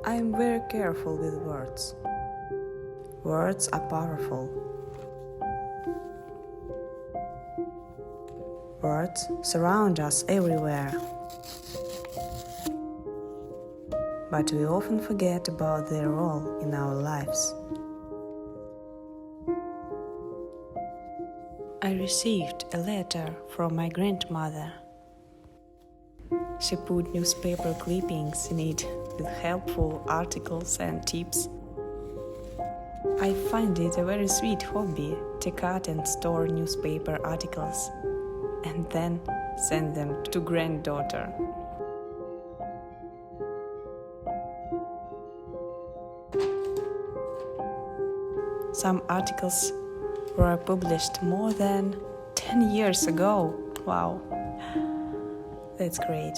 I am very careful with words. Words are powerful. Words surround us everywhere. But we often forget about their role in our lives. I received a letter from my grandmother. She put newspaper clippings in it with helpful articles and tips. I find it a very sweet hobby to cut and store newspaper articles and then send them to granddaughter. Some articles were published more than 10 years ago. Wow, that's great.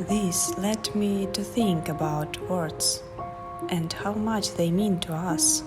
This led me to think about words and how much they mean to us.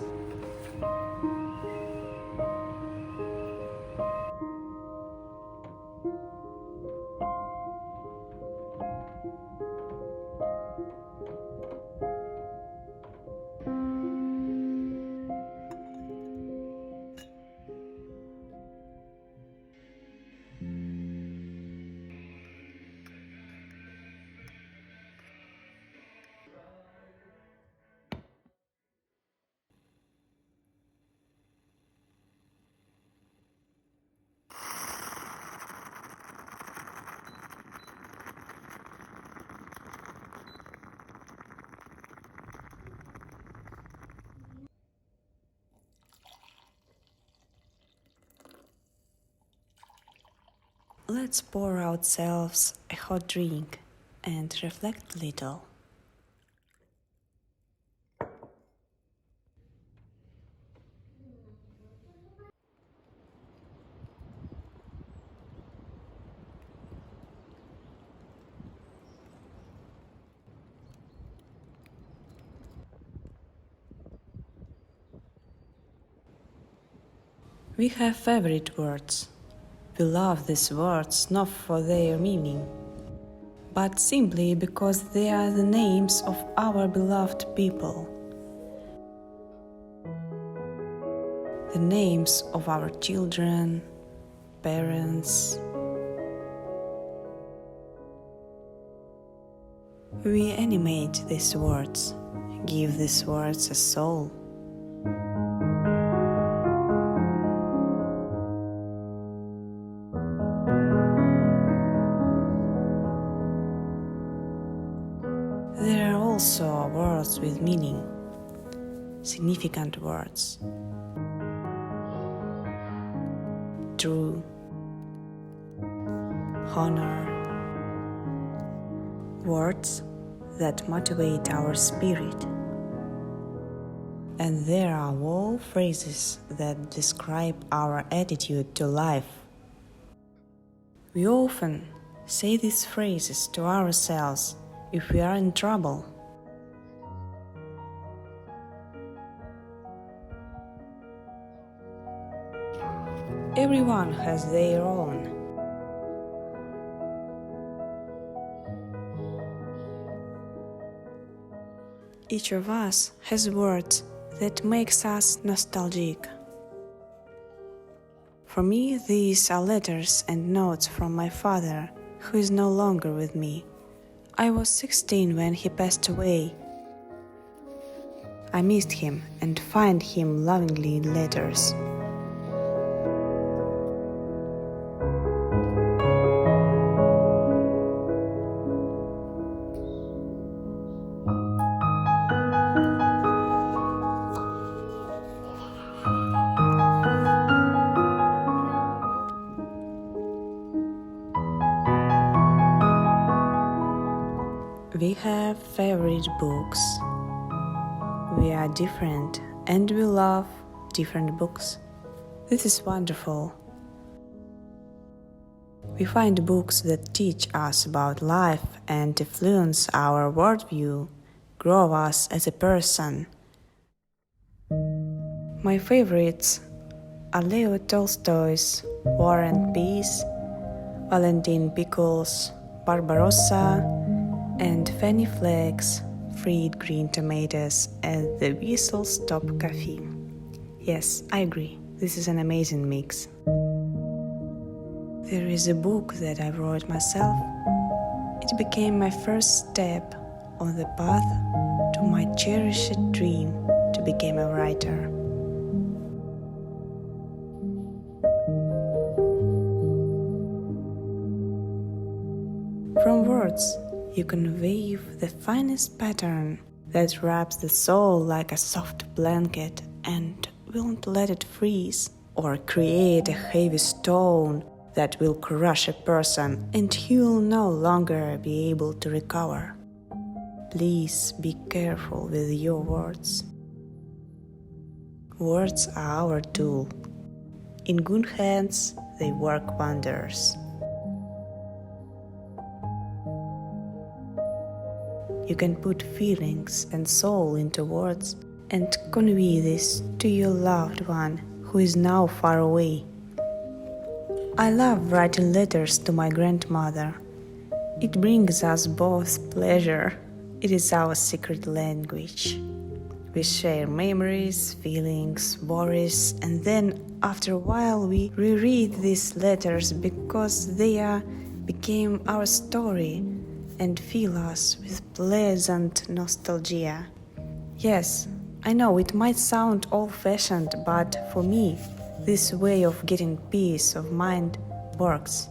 Let's pour ourselves a hot drink and reflect a little. We have favorite words. We love these words not for their meaning, but simply because they are the names of our beloved people, the names of our children, parents. We animate these words, give these words a soul. There are also words with meaning, significant words. True, honor, words that motivate our spirit. And there are all phrases that describe our attitude to life. We often say these phrases to ourselves if we are in trouble. Everyone has their own. Each of us has words that makes us nostalgic. For me, these are letters and notes from my father, who is no longer with me. I was 16 when he passed away. I missed him and find him lovingly in letters. read books. We are different and we love different books. This is wonderful. We find books that teach us about life and influence our worldview, grow us as a person. My favorites are Leo Tolstoy's War and Peace, Valentin Pickle's Barbarossa, and Fanny Fleck's Fried Green Tomatoes and the Whistle Stop Coffee. Yes, I agree, this is an amazing mix. There is a book that I wrote myself. It became my first step on the path to my cherished dream to become a writer. From words, you can weave the finest pattern that wraps the soul like a soft blanket and won't let it freeze, or create a heavy stone that will crush a person and he will no longer be able to recover. Please be careful with your words. Words are our tool. In good hands, they work wonders. You can put feelings and soul into words and convey this to your loved one who is now far away. I love writing letters to my grandmother. It brings us both pleasure. It is our secret language. We share memories, feelings, worries, and then after a while we reread these letters because they became our story and fill us with pleasant nostalgia. Yes, I know it might sound old-fashioned, but for me, this way of getting peace of mind works.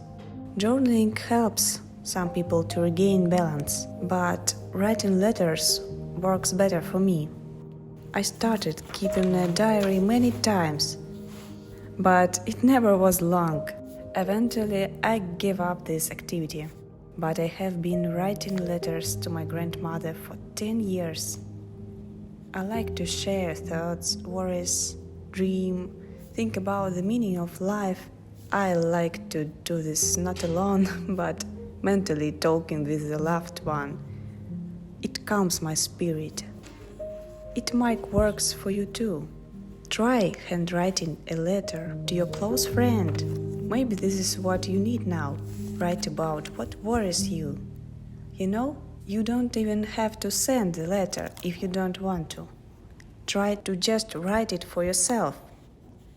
Journaling helps some people to regain balance, but writing letters works better for me. I started keeping a diary many times, but it never was long. Eventually, I gave up this activity, but I have been writing letters to my grandmother for 10 years. I like to share thoughts, worries, dream, think about the meaning of life. I like to do this not alone, but mentally talking with the loved one. It calms my spirit. It might work for you too. Try handwriting a letter to your close friend. Maybe this is what you need now. Write about what worries you. You know, you don't even have to send the letter if you don't want to. Try to just write it for yourself.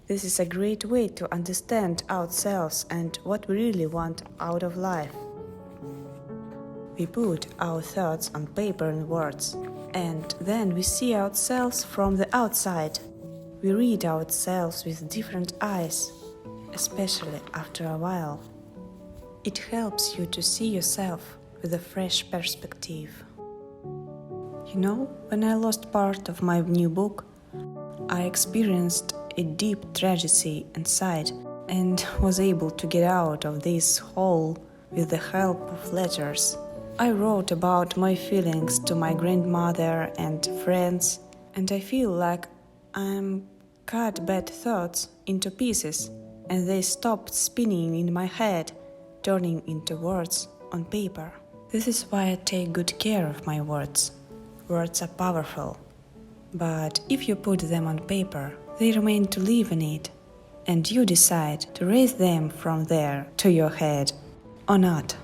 This is a great way to understand ourselves and what we really want out of life. We put our thoughts on paper and words, and then we see ourselves from the outside. We read ourselves with different eyes, especially after a while. It helps you to see yourself with a fresh perspective. You know, when I lost part of my new book, I experienced a deep tragedy inside and was able to get out of this hole with the help of letters. I wrote about my feelings to my grandmother and friends, and I feel like I'm cut bad thoughts into pieces, and they stopped spinning in my head, turning into words on paper. This is why I take good care of my words. Words are powerful, but if you put them on paper, they remain to live in it, and you decide to raise them from there to your head or not.